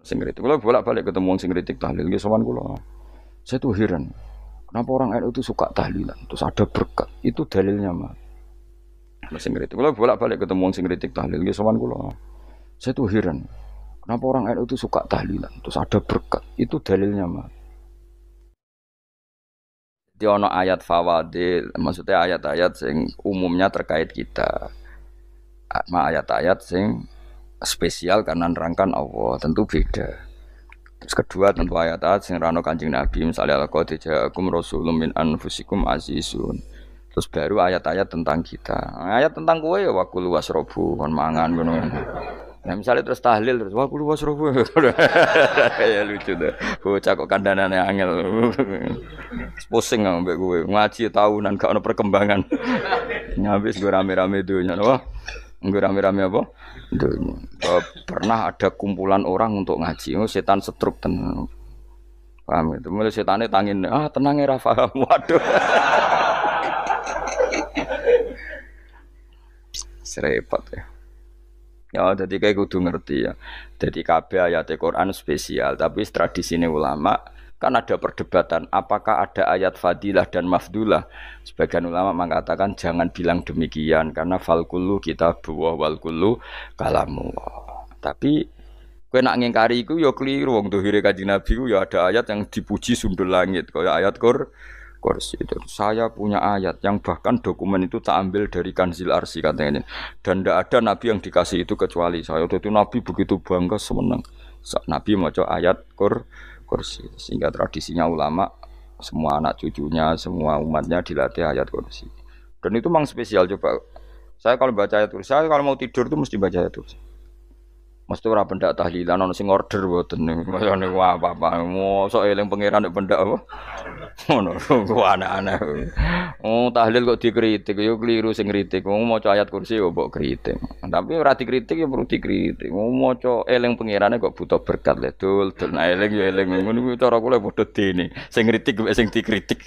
sing kritik. Kula bolak-balik ketemu wong sing kritik tahlil nggih sowan kula. Saya tuh heran. Kenapa orang NU itu suka tahlilan? Terus ada berkat. Itu dalilnya mah. Sing kritik. Kula bolak-balik ketemu wong sing kritik tahlil nggih sowan kula. Saya tuh heran. Kenapa orang NU itu suka tahlilan? Terus ada berkat. Itu dalilnya mah. Di ono ayat fawadil, maksudnya ayat-ayat sing umumnya terkait kita. Ayat-ayat sing spesial karena nerangkan Allah, tentu beda. Terus kedua tentu ayat-ayat sing rano Kanjeng Nabi, misalnya laqad ja'akum rasulun min anfusikum azizun. Terus baru ayat-ayat tentang kita. Ayat tentang kowe ya wakul wasrobu kon mangan ngono. Nah misalnya terus tahlil terus wakul wasrobu. Ya lucu deh. Bocah kok kandhanane angel. Pusing ambek kowe. Ngaji tahunan gak ono perkembangan. Nyabis gue rame-rame dunya wah. Gue rame-rame apa? Dunya. Pernah ada kumpulan orang untuk ngaji. Oh, setan setruk tenan. Paham itu. Mulai setane tangin, tenang ya Rafa. Waduh. Serepot ya. Ya, jadi kayak kudu ngerti ya. Jadi kabeh ayat Al-Qur'an spesial, tapi tradisine ulama kan ada perdebatan apakah ada ayat fadilah dan mafdulah. Sebagian ulama mengatakan jangan bilang demikian karena fal kullu kitabullah wal kullu kalamullah. Tapi kowe nak ngingkari iku ya keliru wong dohire Kanjeng Nabi ku ya ada ayat yang dipuji sundul langit kaya ayat Kursi itu. Saya punya ayat yang bahkan dokumen itu tak ambil dari Kanzil Arsy katanya. Dan tidak ada nabi yang dikasih itu kecuali saya. Itu nabi begitu bangga semenang. Nabi maca ayat Kursi. Sehingga tradisinya ulama semua anak cucunya, semua umatnya dilatih ayat Kursi. Dan itu memang spesial coba. Saya kalau baca ayat Kursi, saya kalau mau tidur itu mesti baca ayat Kursi. Mesti ora pendak tahlilan ana sing order mboten niku. Mayane apa-apa. Mosok eling pangeran nek pendak apa? Ngono, aneh-aneh. Oh, tahlil kok dikritik, yo keliru sing kritik. Wong maca ayat Kursi yo mbok kritik. Tapi ora dikritik yo perlu dikritik. Wong maca eling pangerane kok butuh berkat le dul nah eling yo eling. Ngono kuwi cara kula padha dene. Sing kritik sing dikritik.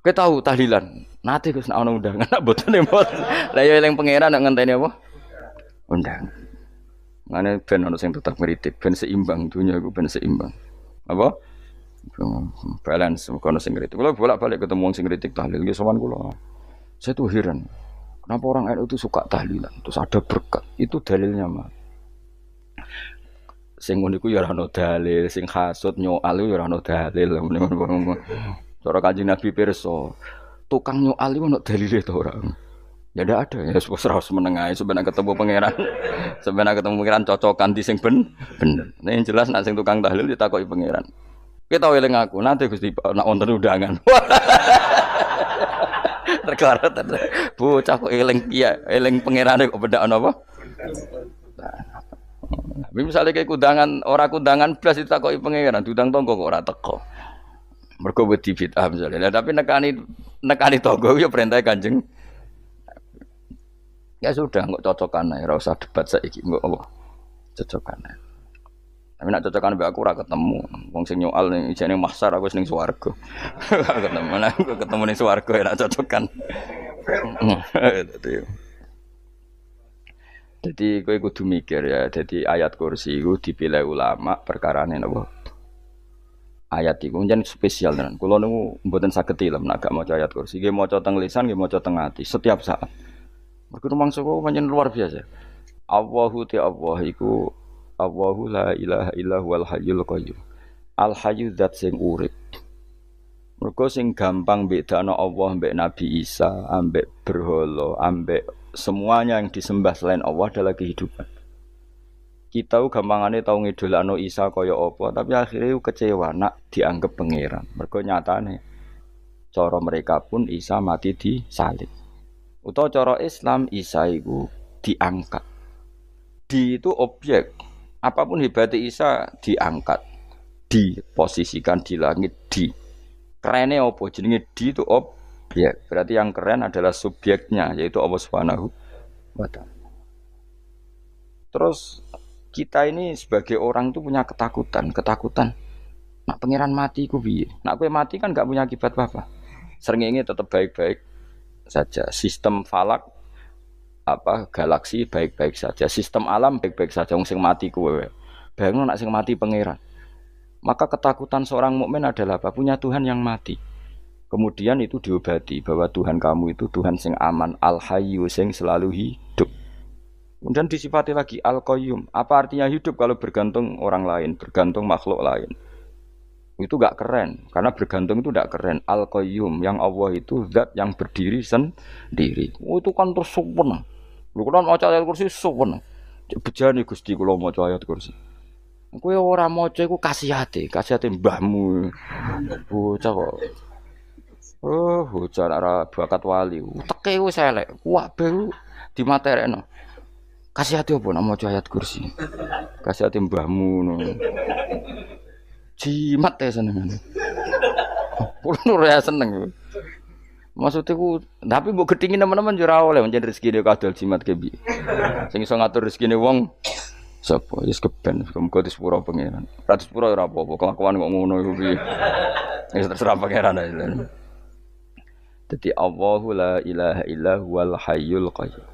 Kowe tahu tahlilan? Nate Gus nek ana undangan mboten mboten. Lah yo eling pangeran nek ngenteni apa? Undangan. Ngene ben ono sing tetap ngritik, ben seimbang dunia iku ben seimbang. Apa? Balance kono sing ngritik. Kula bolak-balik ketemu wong sing ngritik tahlil nggih sowan kula. Saya tuh heran. Kenapa orang NU itu suka tahlilan? Terus ada berkat. Itu dalilnya mah. Sing ngono iku ya ora ono dalil, sing hasud nyoal ya ora ono dalil. Cara Kanjeng Nabi pirsa, tukang nyoal iku ono dalile to ora? Ya ndak ada ya serus menengae sebenarnya ketemu pangeran. Sebenarnya ketemu pangeran cocokan di sing bener. Nah yang jelas nek sing tukang tahlil ditakoki pangeran. Kita eling aku nanti Gusti nak wonten undangan. Terkaret bocah kok eling iya eling pangerane kok bedak ana apa? Tapi misalnya kayak kundangan blas ditakoki pangeran, diundang tonggo kok ora teko. Mergo wedi bid'ah misalnya. Tapi nekani tonggo ya perintah Kanjeng. Ya sudah, nggak cocokan aja, ora usah debat saiki, nggak apa, cocokan aja. Tapi nak cocokan mbak aku ora ketemu, wong sing nyoal ning ijene mahsyar aku wis ning swarga. Ketemu ning swarga ya nak cocokan. Jadi kowe kudu mikir ya, jadi ayat Kursi iku dipilih ulama perkarane napa? Ayat iku njen spesial tenan. Kula niku mboten saged ilem nek gak maca ayat Kursi, nggih maca teng lisan, nggih maca teng ati setiap saat. Mergo mangsa kok pancen luar biasa. Allahu ta Allah iku Allahu la ilaha illa huwal hayyul qayyum. Al hayyu zat sing urip. Mergo sing gampang bedakno Allah mbek Nabi Isa, ambek berhala, ambek semuanya yang disembah selain Allah adalah kehidupan. Kita gampangane tau ngidolakno Isa kaya apa, tapi akhirnya kecewa nak dianggap pangeran. Mergo nyatane cara mereka pun Isa mati disalib. Utawa cara Islam Isa iku diangkat. Di itu objek. Apapun hebatnya Isa diangkat, diposisikan di langit di. Kerene apa jenenge di itu objek. Berarti yang keren adalah subjeknya yaitu Allah Subhanahu wa taala. Terus kita ini sebagai orang itu punya ketakutan. Nak pangeran mati iku piye? Nak kowe mati kan gak punya akibat apa-apa. Srengenge tetap baik-baik saja, sistem falak galaksi baik-baik saja, sistem alam baik-baik saja. Wong sing mati kuwe Bayangno nek sing mati pangeran. Maka ketakutan seorang mukmin adalah apa? Punya Tuhan yang mati. Kemudian itu diobati bahwa Tuhan kamu itu Tuhan sing aman, al-hayyu sing selalu hidup. Kemudian disifati lagi al-qayyum. Apa artinya hidup kalau bergantung orang lain, bergantung makhluk lain? Itu gak keren, karena bergantung itu gak keren. Al-qayyum, yang Allah itu zat yang berdiri sendiri. Oh, itu kan terus sempurna. Lu kan maca ayat kursi sempurna. Bejane Gusti kula maca ayat kursi. Kowe ora maca iku kasihate mbahmu. Bocah kok. Oh, bocah ora bakat wali. Teke wis elek. Kabeh dimaterekno. Kasihate opo nek maca ayat kursi? Kasihate mbahmu ngono. Jimat ya seneng. Kulo ora seneng. Maksudnya ku, tapi mbok gedhingi teman-teman yo ora oleh pancen rezekine kadol jimat kebi. Sing iso ngatur rezekine wong sapa? Wis keben, muga disepuro pangeran. Ra disepuro ora apa-apa, kelakuan kok ngono iku piye. Wis terserah pangeran ae. Dadi Allahu la ilaha illa huwal hayyul qayyum.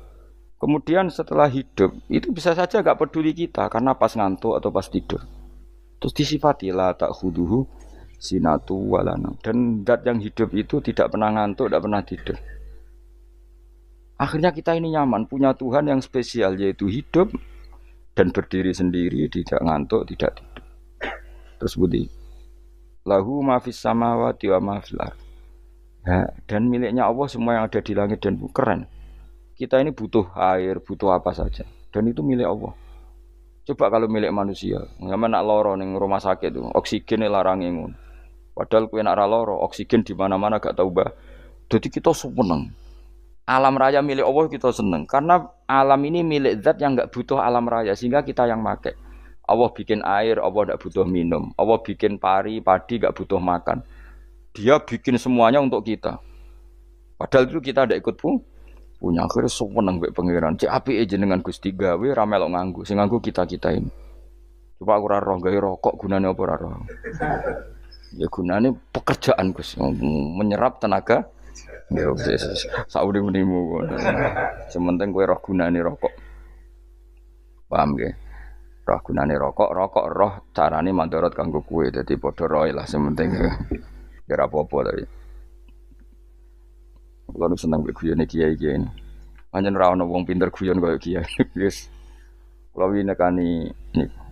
Kemudian setelah hidup, itu bisa saja gak peduli kita karena pas ngantuk atau pas tidur. Terus disifati la ta'khuduhu sinatu walana. Dan zat yang hidup itu tidak pernah ngantuk, tidak pernah tidur. Akhirnya kita ini nyaman, punya Tuhan yang spesial, yaitu hidup dan berdiri sendiri, tidak ngantuk, tidak tidur. Terus budi lahu ma fis samawati wa ma fil ardh. Dan miliknya Allah semua yang ada di langit dan bumi. Keren. Kita ini butuh air, butuh apa saja, dan itu milik Allah. Coba kalau milik manusia, sama nak loro ning rumah sakit tuh, oksigennya larang ngono. Padahal kowe nak ra loro, oksigen di mana-mana gak tau bah. Jadi kita seneng. Alam raya milik Allah kita seneng, karena alam ini milik zat yang gak butuh alam raya, sehingga kita yang make. Allah bikin air, Allah gak butuh minum. Allah bikin padi gak butuh makan. Dia bikin semuanya untuk kita. Padahal itu kita ndak ikut punya. Akhirnya seneng mbek pangeran. Cek apike jenengan Gusti gawe ra melok nganggo. Sing nganggo kita-kita ini. Coba aku ora roh gawe rokok gunane apa ora roh. Ya gunane pekerjaan Gus, menyerap tenaga. Ya wis saudi-unimu. Sementing kowe roh gunane rokok. Paham nggih? Roh gunane rokok roh carane mandorot kanggo kowe. Dadi padha roe lah sementing. Ya apa-apa tapi. Kulo seneng mbek guyone kiai-kiai ini. Pancen ra ono wong pinter guyon kaya kiai. Wis. Kulo winekani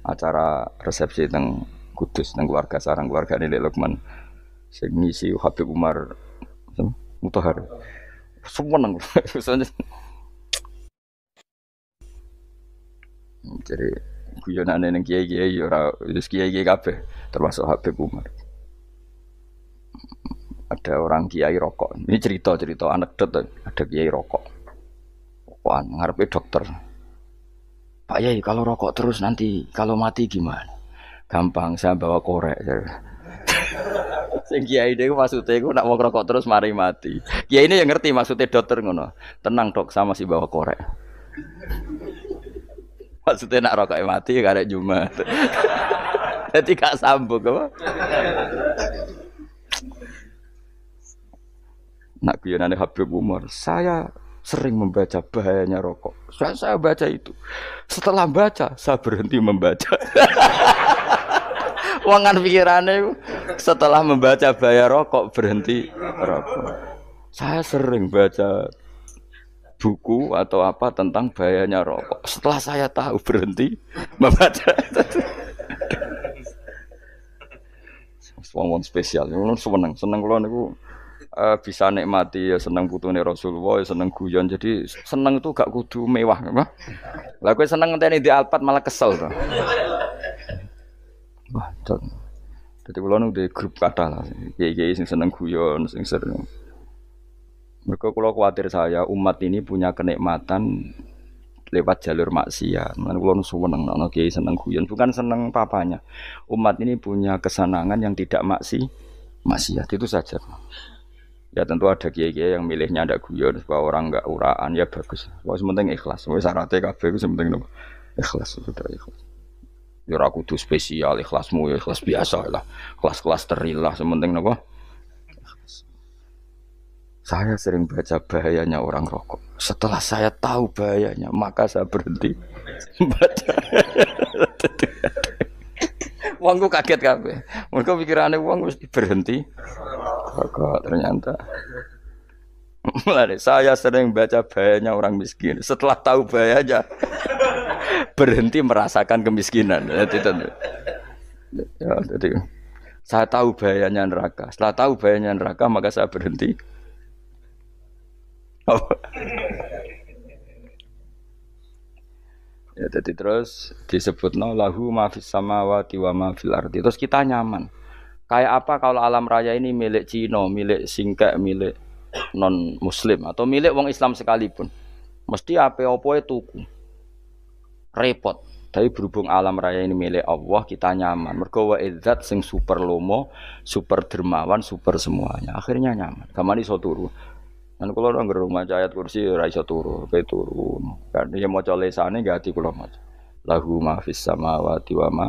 acara resepsi teng Kudus teng keluarga sarang keluargane Lek Lukman. Sing ngisi Habib Umar Mutahar. Seneng. Jadi guyonane ning kiai-kiai ora wis kiai-kiai kabeh termasuk Habib Umar. Ada orang kiai rokok. Ini cerita anekdot. Ada kiai rokok. Wah, ngarepe dokter. Pak Yai, kalau rokok terus nanti kalau mati gimana? Gampang, saya bawa korek. Sing kiai niku maksudnya iku nak mau rokok terus mari mati. Kiai ini yang ngerti maksudnya dokter ngono. Tenang dok, sama si bawa korek. Maksudnya nak rokoknya mati gak ada Jumat. Jadi gak sambung apa? Nak guyonane Habib Umar, saya sering membaca bahayanya rokok. Saya baca itu. Setelah baca, saya berhenti membaca. Wangan pikirannya setelah membaca bahaya rokok berhenti rokok. Saya sering baca buku atau apa tentang bahayanya rokok. Setelah saya tahu berhenti membaca. Wong spesial, seneng kula niku. Bisa nikmati ya seneng putune Rasulullah ya seneng guyon jadi seneng itu gak kudu mewah apa lah kowe seneng ngenteni di Alphard malah kesel to wah dadi kula nu di grup kathah lah kiai-kiai sing seneng guyon sing sering mergo kula kuwatir saya umat ini punya kenikmatan lewat jalur maksiat men kula nu seneng ana kiai seneng guyon bukan seneng papanya umat ini punya kesenangan yang tidak maksiat itu saja. Ya tentu ada kiai-kiai yang milihnya ada guyon supaya orang enggak uraan ya bagus. Wes penting ikhlas. Wes syaratnya kabeh iku penting nopo? Ikhlas sudah ikhlas. Ya ora kudu spesial ikhlasmu ya ikhlas biasa lah. Kelas-kelas terilah sementing nopo? Saya sering baca bahayanya orang rokok. Setelah saya tahu bahayanya, maka saya berhenti baca. wong ku kaget kabeh. Mergo pikirane wong wis berhenti. Kok ternyata. Mulai saya sering baca bahayanya orang miskin. Setelah tahu bahayanya berhenti merasakan kemiskinan. Jadi saya tahu bahayanya neraka. Setelah tahu bahayanya neraka maka saya berhenti. Ya, jadi terus disebutno lahu ma fis samawati wa ma fil ardi. Terus kita nyaman. Kayak apa kalau alam raya ini milik Cina, milik Singkek, milik non muslim atau milik wong Islam sekalipun. Mesti apa-apa tuku. Repot. Tapi berhubung alam raya ini milik Allah, kita nyaman. Mergo wa izzat sing super lomo, super dermawan, super semuanya. Akhirnya nyaman. Gamane iso turu. Kan kula nang rumah ayat kursi ora iso turu, pe turu. Kan ya maca lesane nggih ati kula maca. Lahu ma fis samawati wa ma.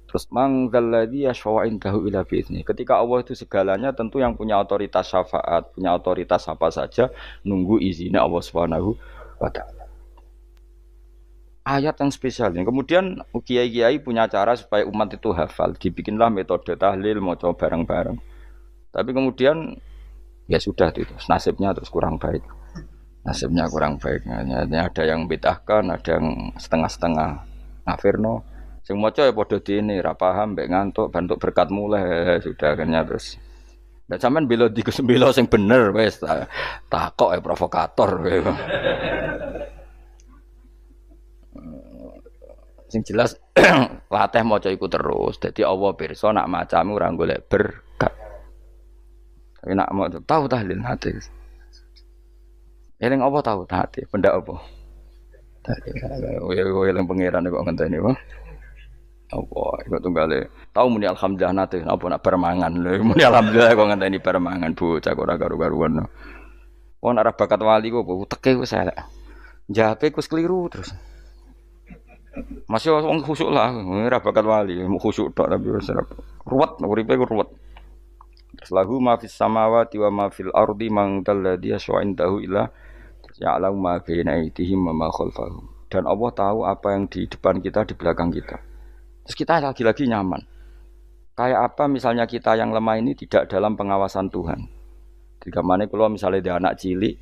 Terus manggal ladzi yashfa'u indahu ila bi'izni. Ketika Allah itu segalanya, tentu yang punya otoritas syafaat, punya otoritas apa saja nunggu izinnya Allah Subhanahu wa taala. Ayat yang spesial ini. Kemudian kiai-kiai punya cara supaya umat itu hafal. Dibikinlah metode tahlil maca bareng-bareng. Tapi kemudian ya sudah itu nasibnya terus kurang baik. Nasibnya kurang baik. Ada yang bid'ahkan, ada yang setengah-setengah ngafirno. Sing maca ya padha dene ra paham mbek ngantuk bantuk berkat mulai sudah akhirnya terus. Nek sampean bela bela sing bener wis takok provokator. Sing jelas latih maca iku terus. Dadi Allah pirsa nak macamu ora golek berkat. Tapi nak mau tahu tahlil hati. Eling apa tahu hati? Benda apa? Eling pangeran kok ngenteni wae. Apa iku tunggale. Tahu muni alhamdulillah nate apa nak permangan lho. Muni alhamdulillah kok ngenteni permangan bocah ora karo-karuan. Wong ora bakat wali kok teke wis elek. Jape wis keliru terus. Masih wong khusuk lah, ora bakat wali, khusuk tok tapi wis ruwet, uripe ruwet. Terus lahu ma fis samawati wa ma fil ardi man dalladhi yashwa'indahu illa ya'lamu ma baina aydihim wa ma khalfahum. Dan Allah tahu apa yang di depan kita, di belakang kita. Terus kita lagi-lagi nyaman. Kayak apa misalnya kita yang lemah ini tidak dalam pengawasan Tuhan. Jika mana kalau misalnya dia anak cilik,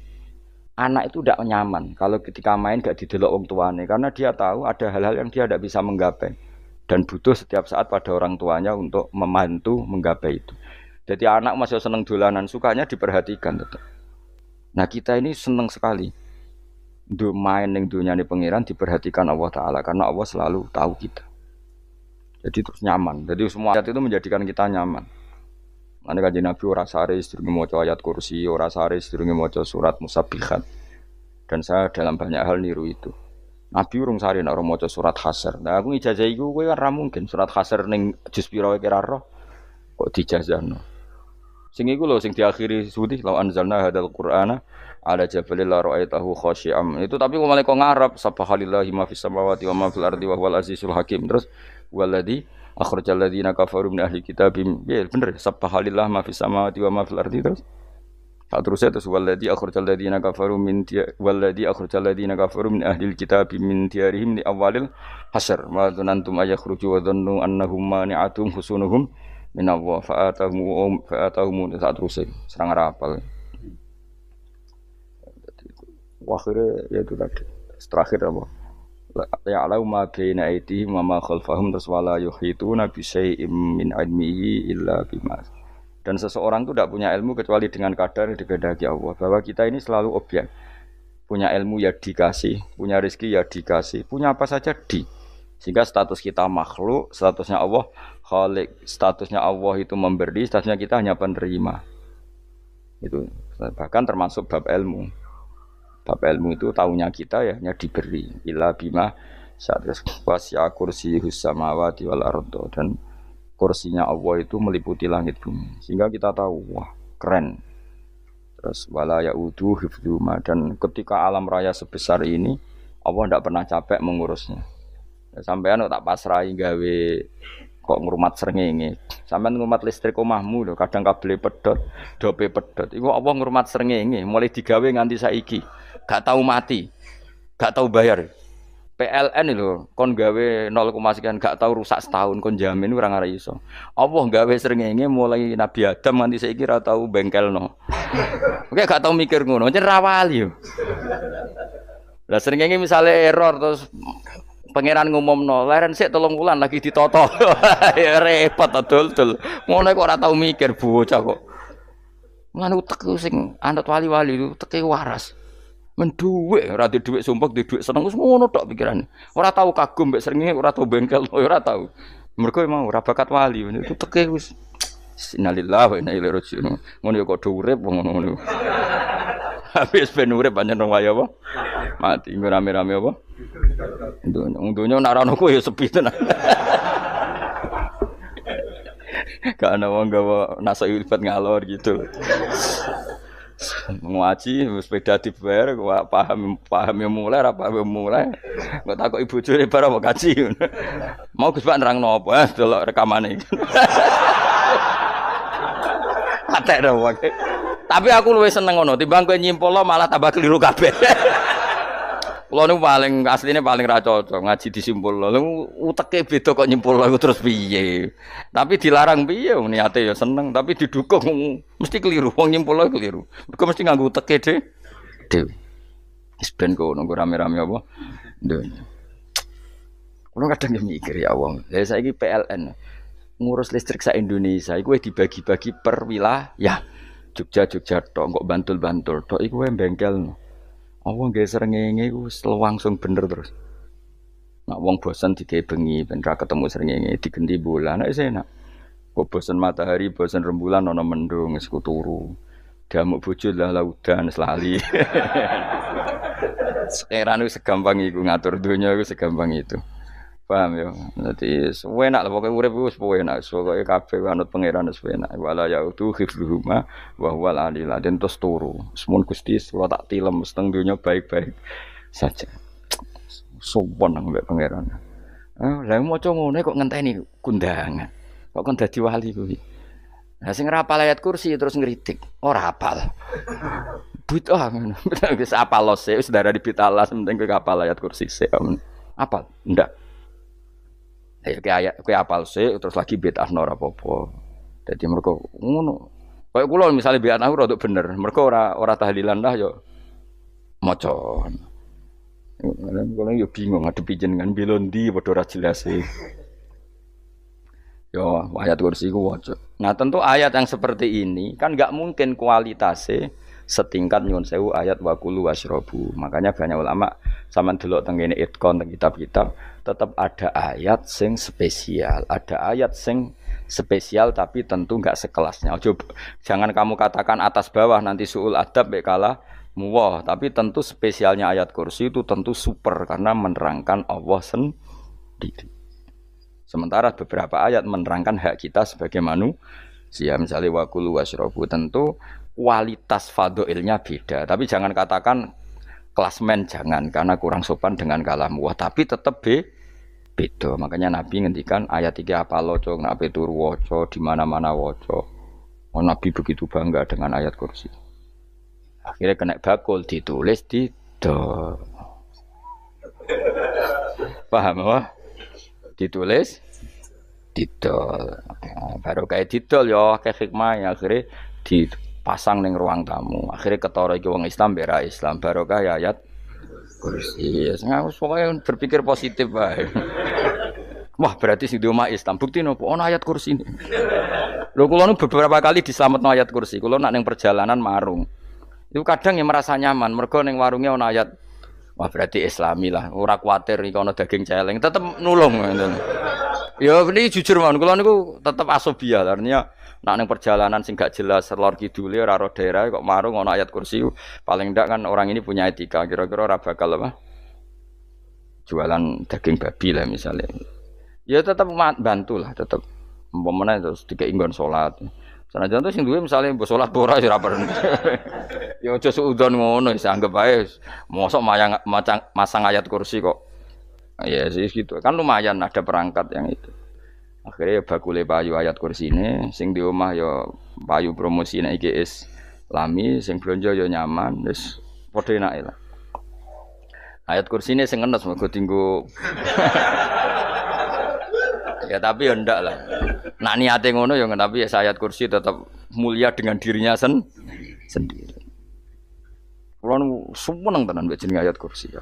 anak itu tidak nyaman kalau ketika main gak didelok wong tuane karena dia tahu ada hal-hal yang dia tidak bisa menggapai dan butuh setiap saat pada orang tuanya untuk membantu menggapai itu. Jadi anak masih seneng dolanan, sukanya diperhatikan tetap. Nah kita ini seneng sekali main ning dunyane pangeran diperhatikan Allah Taala karena Allah selalu tahu kita. Jadi terus nyaman. Jadi semua ayat itu menjadikan kita nyaman. Ane kanjeng Nabi ora sare sedurunge maca ayat kursi, ora sare sedurunge maca surat Musabbihat. Dan saya dalam banyak hal niru itu. Nabi urung sare nek ora maca surat Hasyr. Nah aku ijazah iku kowe kan ra mungkin surat Hasyr ning juz pira wae kira roh kok dijazahno. Sing iku lho sing diakhiri sudi law anzalna hadzal qur'ana ala jabalil la ra'aitahu khashi'am. Itu tapi kok malah kok ngarep subhanallahi ma fis samawati wa ma fil ardi wa huwal azizul hakim. Terus waladzi akhrajal ladzina kafaru min ahli kitabim. Ya bener subhanallah ma fis samawati wa ma fil ardi terus. Terusnya terus waladzi akhrajal ladzina kafaru min waladzi akhrajal ladzina kafaru min ahli kitabim min diyarihim li awalil hasyr. Wa dzanantum ayakhruju wa dhannu annahum mani'atum husunuhum min Allah fa'atahum saat terusnya serang rapal. Akhirnya ya itu tadi. Terakhir apa? Ya'lamu ma baina aydihim wa ma khalfahum wala yuhituna bi syai'in min 'ilmihi illa bima. Dan seseorang itu tidak punya ilmu kecuali dengan kadar yang dikehendaki Allah. Bahwa kita ini selalu objek. Punya ilmu ya dikasih, punya rezeki ya dikasih, punya apa saja di. Sehingga status kita makhluk, statusnya Allah khalik, statusnya Allah itu memberi, statusnya kita hanya penerima. Itu bahkan termasuk bab ilmu. Bab ilmu itu taunya kita ya hanya diberi illa bima satres wasya kursiyus samawati wal ardo dan kursinya Allah itu meliputi langit bumi sehingga kita tahu wah keren. Terus wala yaudu hifdzuma dan ketika alam raya sebesar ini Allah tidak pernah capek mengurusnya. Sampean tak pasrahi gawe kok ngrumat srengenge. Sampean ngrumat listrik omahmu lho kadang kabel pedhot, dope pedhot. Iku Allah ngrumat srengenge mulai digawe nganti saiki. Gak tahu mati, gak tahu bayar. PLN lho, kon gawe 0, sekian gak tau rusak setahun kon jamin ora ngara iso. Allah gawe srengenge mulai Nabi Adam nganti saiki ora tau bengkelno. Oke gak tau mikir ngono, jen ra wali yo. Lah srengenge misale error terus pangeran ngumumno, leren sik 3 wulan lagi ditoto. Ya repot dol-dol. Ngono kok ora tau mikir bocah kok. Lan utek sing anut wali-wali uteke waras. Menduwe ora di dhuwit sumpek, di dhuwit seneng wis ngono tok pikirane. Ora tau kagum mbek srengenge, ora tau bengkel, ora tau. Mergo emang ora bakat wali, itu teke wis innalillahi wa inna ilaihi raji'un. Ngono ya kok do urip ngono. Habis ben urip pancen wong wae apa? Mati rame-rame apa? Dunya nek ora ono kowe ya sepi tenan. Gak ana wong gawa nasa ilfat ngalor gitu. Ngaji sepeda dibayar paham yang mulai apa yang mulai nggak takut ibu curi barang mau kaji mau Gus Pak nerangno apa delok rekamane atek dong tapi aku luwih seneng ngono timbang kowe nyimpul malah tambah keliru kabeh. Kulo niku paling asline paling ra cocok ngaji disimpul lho uteke beda kok nyimpul lho terus piye tapi dilarang piye niate ya seneng tapi didukung mesti keliru wong nyimpul lho keliru mergo mesti nganggo uteke dhewe wis ben kono rame-rame apa donya kulo kadang mikir ya wong lha saiki PLN ngurus listrik sak Indonesia iku dibagi-bagi per wilayah Jogja tok kok Bantul tok iku wae bengkel. Wong nggih srengenge iku langsung bener terus. Nek wong bosen digawe bengi ben ra ketemu srengenge digenti bulan nek enak. Kok bosen matahari, bosen rembulan ana mendung wis turu. Damuk bojo lah laudan selali. Sekarang itu segampang iku ngatur dunia itu segampang itu. Paham ya? Dadi enak lah pokoke urip wis enak, pokoke kabeh anut pangeran wis enak. Wala yautu khifruhuma wa huwal alil adzim terus turu. Semun Gusti kula tak tilem seteng donya baik-baik saja. Sopan nang mbek pangeran. Lah maca ngene kok ngenteni kundangan. Kok kon dadi wali kuwi. Lah sing ora hafal ayat kursi terus ngritik. Ora hafal. Bid'ah ngono. Wis hafal lose wis darah dibitalah penting kowe hafal ayat kursi sik. Hafal? Ndak. Ya kayak kowe apal sik terus lagi bid'ah ora apa-apa. Dadi mergo ngono. Kayak kula misale bid'ah ora bener, mergo ora tahlilan dah yo maca. Kula yo bingung ngadepi jenengan bilondi padha ora jelas e. Yo ayat kursi ku waca. Nah, tentu ayat yang seperti ini kan enggak mungkin kualitasnya setingkat nyuwun sewu ayat wa kulu wasrobu. Makanya banyak ulama sampean delok teng kene itqon teng kitab-kitab tetap ada ayat sing spesial, ada ayat sing spesial tapi tentu enggak sekelasnya. Jangan kamu katakan atas bawah nanti suul adab mbek kalah muwah, tapi tentu spesialnya ayat kursi itu tentu super karena menerangkan Allah sendiri. Sementara beberapa ayat menerangkan hak kita sebagai manusia, misalnya wa kulu wasrobu tentu kualitas fadhilnya beda, tapi jangan katakan klasmen jangan karena kurang sopan dengan kalam wah tapi tetap beda. Makanya Nabi ngendikan ayat 3 apa loco nabi turu waca di mana-mana waca. Nabi begitu bangga dengan ayat kursi. Akhirnya kena bakul ditulis di do. Paham apa? Ditulis didol. Baru kayak didol ya kayak hikmah ya akhirnya dipasang ning ruang tamu. Akhirnya ketara iki wong Islam bera Islam barokah ya ayat kursi. Aku pokoknya berpikir positif wae. Wah, berarti sing di omah Islam bukti nopo ana ayat kursi ini. Lho kula nu beberapa kali diselametno ayat kursi. Kula nak ning perjalanan marung. Itu kadang yang merasa nyaman mergo ning warunge ana ayat. Wah, berarti Islami lah. Ora kuwatir iki ana daging celeng, tetep nulung ngoten. Ya ini jujur mawon kula niku tetep asobia artinya nak ning perjalanan sing gak jelas lor kidule ora ro daerah kok marung ana ayat kursi paling ndak kan orang ini punya etika kira-kira ora bakal apa jualan daging babi lah misalnya ya tetep bantu lah tetep umpamane terus dikek nggon salat sanajan to sing duwe misale mbok salat ora ya ora perlu ya aja suudzon ngono wis anggap ae mosok masang ayat kursi kok. Ya sih gitu kan lumayan ada perangkat yang itu akhirnya bakule payu ayat kursi ini sing di omah ya payu promosi nek IGS lami sing blonjo ya nyaman wis padha enake lah Ayat kursi ini sing ngenes mergo tinggu. Ya tapi ya ndak lah. Nak niate ngono ya tapi ya ayat kursi tetap mulia dengan dirinya sendiri. Kulo seneng tenan mbek jenenge ayat kursi ya.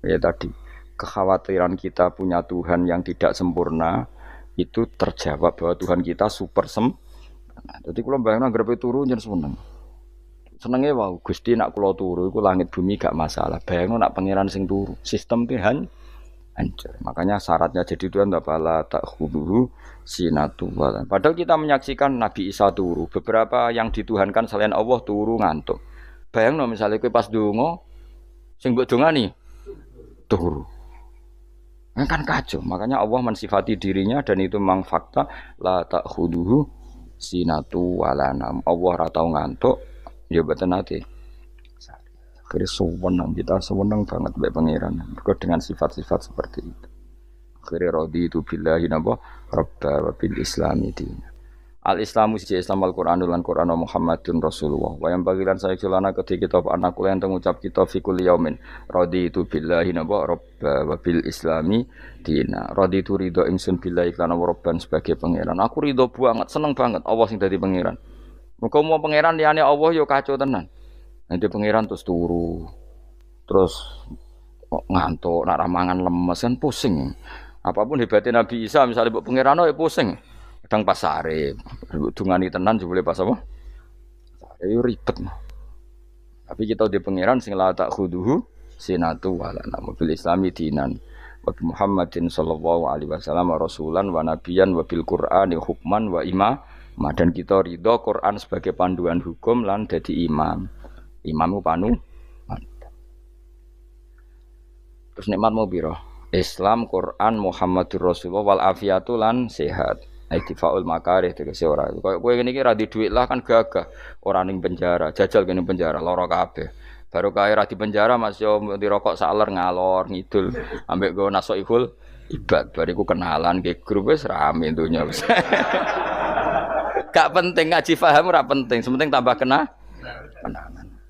Ya tadi kekhawatiran kita punya Tuhan yang tidak sempurna itu terjawab bahwa Tuhan kita super sempurna. Jadi kulo bayangno grepe turu njen seneng. Senenge wae Gusti nak kula turu iku langit bumi gak masalah. Bayangno nak pangeran sing turu, sistem Tuhan hancur. Makanya syaratnya jadi Tuhan tabala ta'khuduhu sinatu wala. Padahal kita menyaksikan Nabi Isa turu, beberapa yang dituhankan selain Allah turu ngantuk. Bayangno misalnya kowe pas donga sing mbok dongani turu. Kan kacau. Makanya Allah mensifati dirinya dan itu memang fakta la ta'khuduhu sinatu wala nam. Allah ra tau ngantuk, ya mboten nate. Akhirnya sewenang kita sewenang banget baik pangeran. Mereka dengan sifat-sifat seperti itu. Akhirnya raditu billahi napa rabba wa bil islami dina. Al-Islamu siji Islam Al-Qur'an lan Qur'an Muhammadun Rasulullah. Wa yang bagilan saya celana ketika kita anak kula yang mengucap kita fi kulli yaumin raditu billahi napa rabba wa bil islami dina. Raditu ridho ingsun billahi lan rabban sebagai pangeran. Aku ridho banget, seneng banget Allah sing dadi pangeran. Muga mau pangeran liyane Allah yo kacau tenan. Nanti pangeran terus turu, terus ngantuk, nak ramangan lemes kan pusing. Apapun hebatnya Nabi Isa, misalnya buat pangeran ya pusing. Kadang pas sare, dungani tenan juga boleh pas apa? Itu ribet. Tapi kita di pangeran sing la ta'khuduhu sinatu wala namu bil islami dinan. Wa Muhammadin sallallahu alaihi wasallam rasulan wa nabiyan wa bil Qur'ani hukman wa imam. Dan kita ridho Quran sebagai panduan hukum lan dadi imam. Imammu panu. Terus nikmat mau biro. Islam, Quran, Muhammadur Rasulullah wal afiatu lan sehat. Aidifaul makarih tegese ora. Kaya kowe ngene iki ra di dhuwit lah kan gagah. Ora ning penjara, jajal kene penjara lara kabeh. Baru kaya ra di penjara Mas yo dirokok saler ngalor ngidul ambek go nasoihul ibad bariku kenalan ke grup wis rame donya wis. Gak penting ngaji paham ora penting, sementing tambah kenalan.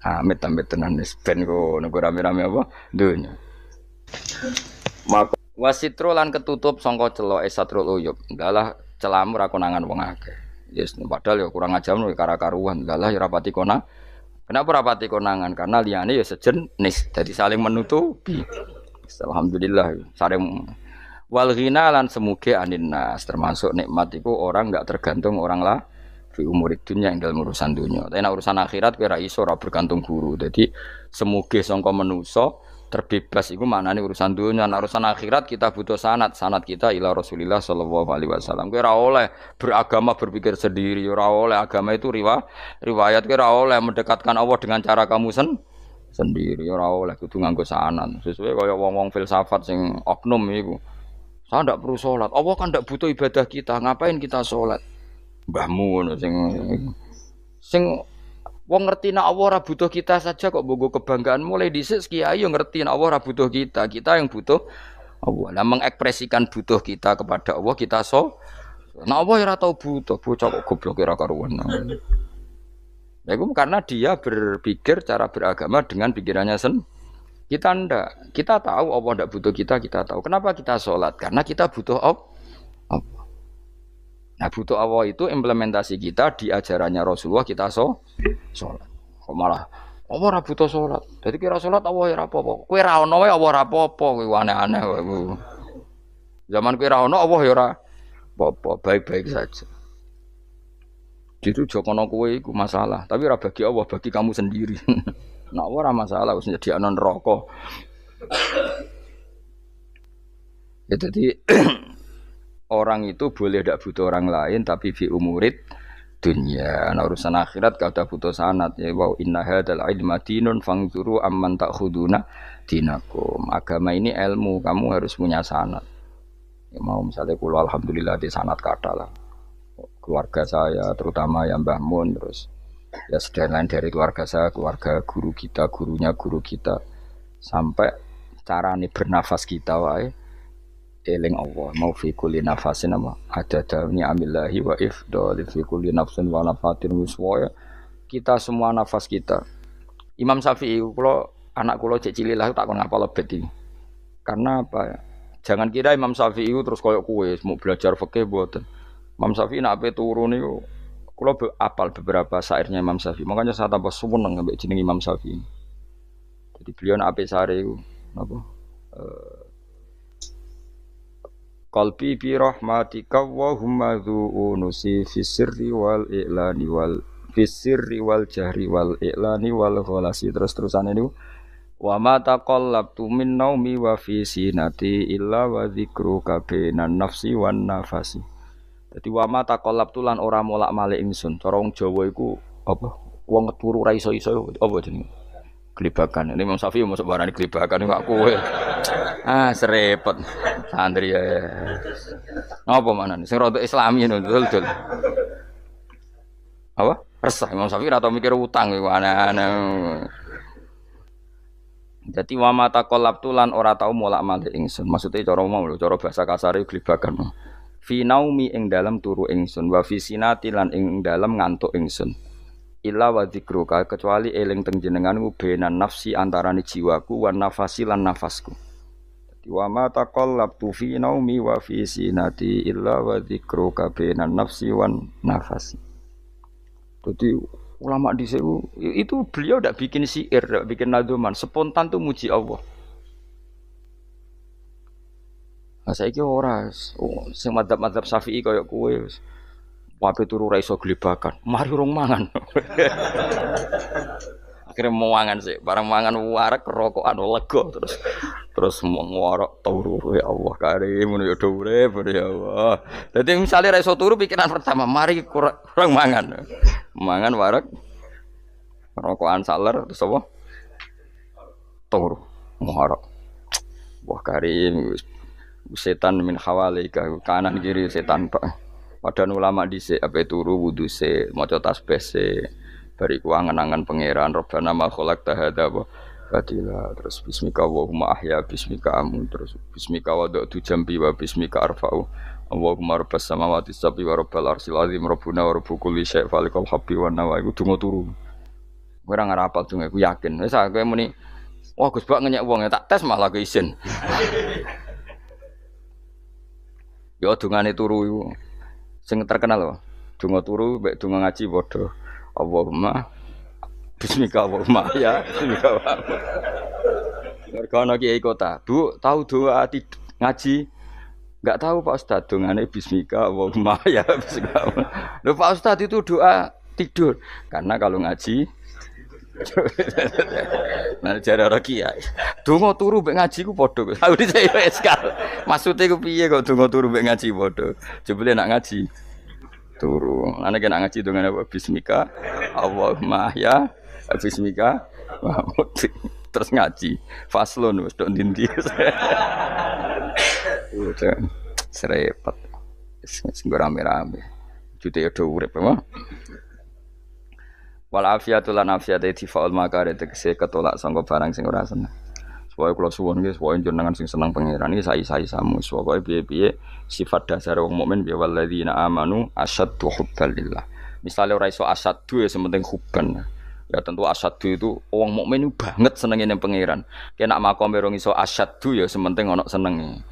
Amit-amit tenan wis ben kok nego rame-rame apa donya. Maka wasitro lan ketutup sangka celok esatrul uyub. Ndalah celamu ra konangan wong akeh. Yes, padahal ya kurang ajar lho kara-karuan. Ndalah ya rapati konang. Kenapa rapati konangan? Karena liyane ya sejenis, jadi saling menutupi. Alhamdulillah saling wal ghina lan semuge aninnas termasuk nikmat itu orang enggak tergantung orang lah fi umurid dunya ing dalam urusan dunia. Tapi nek urusan akhirat kowe ra iso ora bergantung guru. Jadi semuge sangka manusa terbebas iku maknane urusan dunia. Nek urusan akhirat kita butuh sanad kita ila Rasulillah sallallahu alaihi wasallam. Kowe ora oleh beragama berpikir sendiri, ora oleh agama itu riwayat kowe ora oleh mendekatkan Allah dengan cara kamu sendiri, ora oleh kudu nganggo sanad. Sesuai kaya wong-wong filsafat sing oknum iku. Saya ndak perlu sholat. Allah kan ndak butuh ibadah kita. Ngapain kita sholat? Mbahmu ngono sing wong ngerti nek Allah ora butuh kita saja kok bogo kebanggaan mulai dhisik kiai yo ngerti nek Allah ora butuh kita. Kita yang butuh Allah. Lah mengekspresikan butuh kita kepada Allah kita nek Allah ora tau butuh, bocah kok goblok ora karuan. Ya itu karena dia berpikir cara beragama dengan pikirannya kita ndak. Kita tahu Allah ndak butuh kita tahu. Kenapa kita sholat? Karena kita butuh Allah. Nah butuh Allah itu implementasi kita di ajarannya Rasulullah kita sholat. Kok malah Allah ora butuh sholat. Jadi kira sholat Allah ora apa-apa. Kowe ra ono wae Allah ora apa-apa, kowe aneh-aneh wae. Zaman kowe ra ono Allah ya ora apa-apa, baik-baik saja. Itu jokono kowe iku masalah, tapi ora bagi Allah, bagi kamu sendiri. Nah Allah ora masalah wis nyediakno neraka. Ya jadi orang itu boleh tidak butuh orang lain tapi fi umurid dunia. Nah, urusan akhirat gak ada butuh sanad ya. Wow inna hadzal ilma dinun fangzuru amman ta'khuduna dinakum. Agama ini ilmu, kamu harus punya sanad. Ya mau misalnya kula alhamdulillah di sanad kata lah. Keluarga saya terutama yang Mbah Mun terus ya lain dari keluarga saya, keluarga guru kita, gurunya guru kita sampai carane bernafas kita wae eling Allah mau fi kulli nafasin ama adada ni'amillahi wa ifdal fi kulli nafsin wa nafatin wiswaya kita semua nafas kita. Imam Syafi'i kula anak kula cek cilik lah tak kon ngapal lebet iki. Karena apa? Jangan kira Imam Syafi'i terus koyo kowe mau belajar fikih mboten. Imam Syafi'i nak ape turu niku kula apal beberapa syairnya Imam Syafi'i. Makanya saya tambah seneng ambek jeneng Imam Syafi'i. Jadi beliau nak ape sare iku napa? Qalbi bi rahmatika wa humma dzu'unusi fis sirri wal i'lani wal fis sirri wal jahri wal i'lani wal khalasi. Terus-terusane niku wa ma taqallabtu min naumi wa fi sinati illa wa dzikruka bainan nafsi wan nafasi. Dadi wa ma taqallabtu lan ora molak-malik ingsun. Cara wong Jawa iku apa? Wong turu ra iso-iso apa jenenge? Gelibakan. Ini Imam Syafi'i masuk barani gelibakan kok kowe. Serepet. Santri ya. Apa manane? Sing rada Islami ngono dul. Apa? Resah Imam Syafi'i ora tau mikir utang iku aneh-aneh. Dadi wa mata qalabtu lan ora tau molak-malik ingsun. Maksude cara omong lho, cara bahasa kasare gelibakan. Fi naumi ing dalem turu ingsun, wa fi sinati lan ing dalem ngantuk ingsun. Illa wa dzikruka kecuali eling teng jenenganku benan nafsi antarane jiwaku wan nafasi lan nafasku. Dadi wa ma taqallabtu fi naumi wa fi sinati illa wa dzikruka benan nafsi wan nafasi. Jadi ulama dhisik itu beliau ndak bikin syair, ndak bikin nadzuman, spontan tuh muji Allah. Nah saiki ora sing madzhab Syafi'i kaya kowe wape turu ra iso glebakan. Mari urung mangan. Akhirnya mau mangan sih, barang mangan warak rokokan lega terus mau ngorok turu ya Allah karim ngono ya urip ya Allah. Dadi misale ra iso turu pikiran pertama, mari kurang mangan. Mangan warak rokokan saler terus apa? Turu ngorok. Wah karim setan min hawalika kanan kiri setan Pak. Padahal ulama dhisik ape turu wudu se maca tasbih se bariku angen-angen pangeran Rabbana ma khalaqta hadza wa batila terus bismika Allahumma ahya bismika amun terus bismika wada'tu jambi wa bismika arfa'u Allahumma rabbas samawati sab'i wa rabbal arsyil azim rabbuna wa rabbu kulli syai' falikal habbi wan nawa iku donga turu ora ngarapal donga aku yakin wis kowe muni wah Gus Bak ngenyek wong tak tes malah ke isin yo dungane turu iku sing terkenal lho, donga turu mek donga ngaji padha. Allahumma bismika Allahumma ya bismika. Mergo ana kiai kota, Bu, tahu doa ngaji? Enggak tahu Pak Ustaz, dongane bismika Allahumma ya bismika. Lho Pak Ustaz itu doa tidur. Karena kalau ngaji nah jare ora kiai. Donga turu mek ngaji ku padha. Aku dhisik wis kal. Maksude ku piye kok donga turu mek ngaji padha. Jebule nak ngaji turu. Ana kena ngaji dongane apa bismika Allahumma ya bismika terus ngaji. Faslun wis tok ndi-ndi. Serepet. Sing rame-rame. Jute yo urip apa? Wal afiatu lan afiate difaul makare tegese ketolak sangka barang sing ora seneng. Supaya kula suwun nggih supaya jenengan sing seneng pangeran iki sai-sai samu. Supaya piye-piye sifat dasar wong mukmin ya walladzina amanu asyaddu hubbalillah. Misale ora iso asyaddu ya sementing hubban. Ya tentu asyaddu itu wong mukmin banget senenge ning pangeran. Kena makome rong iso asyaddu ya sementing ana senenge.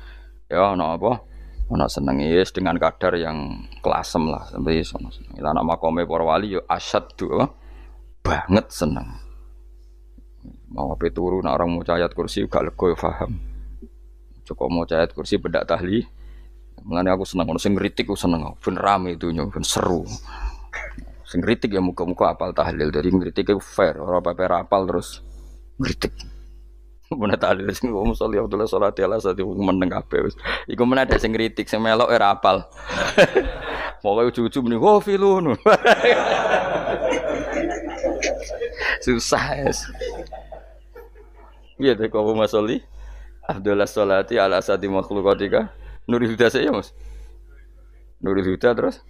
Ya ana apa? Ana senenge wis dengan kadar yang klasem lah sampai iso. Lan makome para wali ya asyaddu banget seneng. Mau ape turu nek orang maca ayat kursi gak lega ya paham. Cukup maca ayat kursi bedak tahli. Mulane aku seneng ono sing ngritik ku seneng. Ben rame dunya, ben seru. Sing ngritik ya muga-muga apal tahlil. Dari ngritik ku fair, ora pepe apal terus ngritik. Mun tahlil sing ngomong sholli Abdullah sholati ala sate meneng kabeh wis. Iku men ada sing ngritik sing melok ora apal. Pokoke ujug-ujug muni wo filun. Susah es. Iya deh kau masoli. Abdullah sholati ala sati makhlukatika. Nurul Huda saya mas. Nurul Huda terus.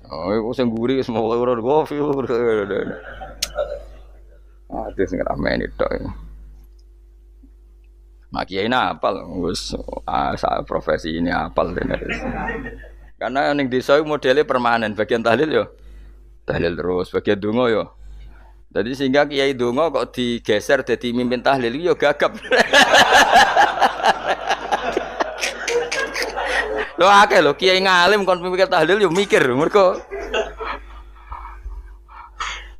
Oh, aku sengguri semua orang gofil. Ah, itu sing ramen itu. Mak kiai apal, wis profesi ini apal dene. Karena ning desa modelnya permanen, bagian tahlil yo tahlil terus, bagian donga yo Jadi sehingga kiai donga kok digeser jadi mimpin tahlil yo gagap. Lho akeh lho kiai ngalim kon mikir tahlil yo mikir mergo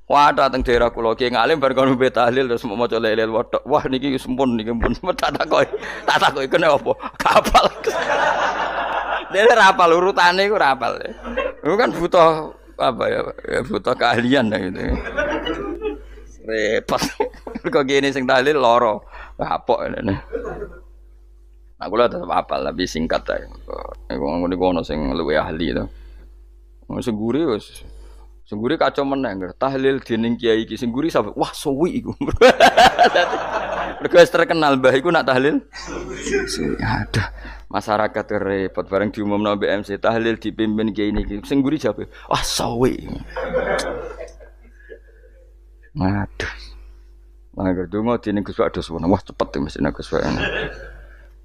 wadah teng daerah kula kiai ngalim bar kon mimpin tahlil terus mau maca lelel wedok. Wah niki sempun niki pun tak takoki kene apa? Kapal. Dene ra apal urutane iku ra apal. Iku kan butuh apa ya butuh keahlian gitu. Repot. Kok gini sing tahlil loro. Kapok ngene. Aku lah tetap apal tapi singkat ae. Niku ono sing luwih ahli to. Sing guri wis sing guri kacau meneh tahlil dening kiai iki sing guri sampe wah suwi iku. Mergo terkenal mbah iku nak tahlil. Aduh, masyarakat repot bareng diumumno mbek MC tahlil dipimpin kiai niki. Sing guri jape, wah suwi. Aduh. Mangger donga dening Gus Wados wah cepet mesine Gus Wados.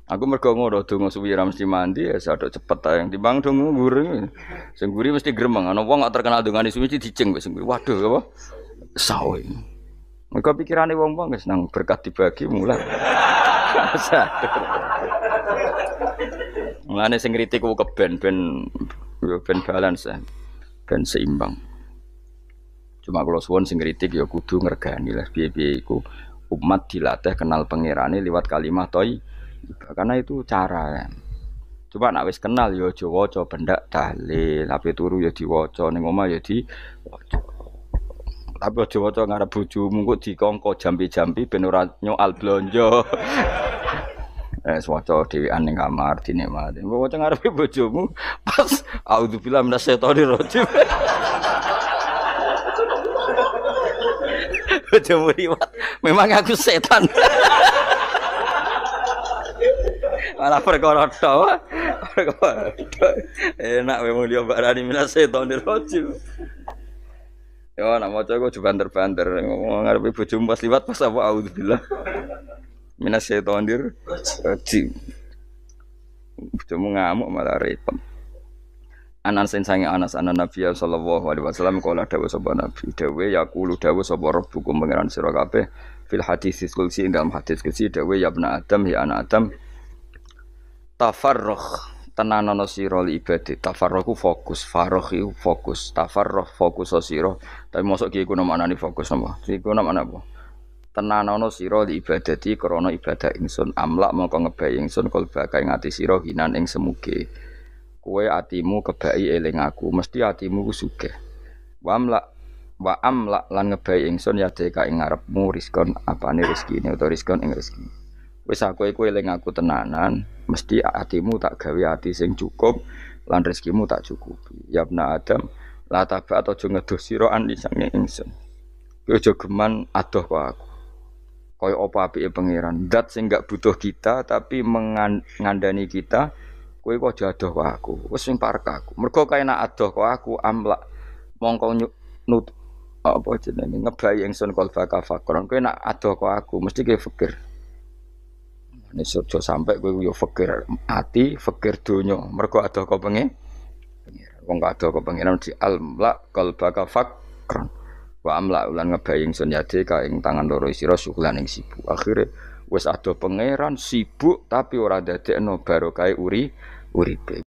Aku mergo ngono donga suwi ra mesti mandi ya sadok cepet ae timbang donga nguri. Sing nguri mesti gremeng ana wong gak terkenal dongane suwi dicing wis nguri. Waduh apa? Sawe. Mergo pikirane wong-wong wis nang berkat dibagi mulai. Mulane sing kritik ku keben ben balance ya. Ben seimbang. Cuma kalau suwon sing kritik ya kudu ngergani lah piye-piye iku umat dilatih kenal pangerane liwat kalimat toy. Karena itu cara ya. Coba nak wis kenal ya aja waca bendak dalil, ape turu ya diwaca ning omah ya diwaca. Tapi aja waca ngarep bojomu kok dikongko jampi-jampi ben ora nyoal blonjo. Waca dhewean ning kamar dinikmati. Mbok waca ngarepe bojomu pas auzubillahi minasyaitonir rajim. Bojomu riwat, memang aku setan. Malah perkara tok. Enak memang dia Mbak Rani minasyaitonir rajim. Yo nak maca kok banter-banter ngomong ngarepe bojomu pas liwat pas apa auzubillah. Minasyaitonir rajim. Bojomu ngamuk malah repot. Anas sange Anas anan Nabi sallallahu alaihi wasallam kala dawuh sapa Nabi dawuh yaqulu dawuh sapa rabbukum pangeran sira kabeh fil hadis qudsi dalam hadis qudsi dawuh ya ibnu Adam ya anak Adam tafarrugh tenanono sira li ibadah tafarrughu fokus faragh iku fokus tafarrugh fokus sira tapi mosok iki kuwi maknane fokus apa iku maknane apa tenanono sira li ibadati krana ibadah ingsun amlak mongko ngebayi ingsun kalba kae ngati sira hinan ing semuge kowe atimu kebaki eling aku mesti atimu ku sugih wa amlak lan ngebayi ingsun ya deka ing ngarepmu rizkon apane rezekine utawa rizkon ing rezeki wis aku iku eling aku tenanan mesti atimu tak gawe ati sing cukup lan rezekimu tak cukupi ya ibnu Adam la taba aja ngedoh sira an sange ingsun kowe aja geman adoh kok aku kaya apa apike pangeran zat sing gak butuh kita tapi mengandani kita kowe kok aja adoh kok aku wis sing parek aku mergo kae nak adoh kok aku amlak mongko nut apa jenenge ngebayi ingsun kalba kafakron kowe nak adoh kok aku mesti kowe fikir nek aja sampe kowe yo fikir ati fikir donya mergo adoh kok pengen wong adoh kok pengen di amlak kalba kafakron wa amlak ulan ngebayi ingsun yade ka ing tangan loro sira syukulan ing sibuk akhire wis adoh pangeran sibuk tapi ora dadekno barokah uripe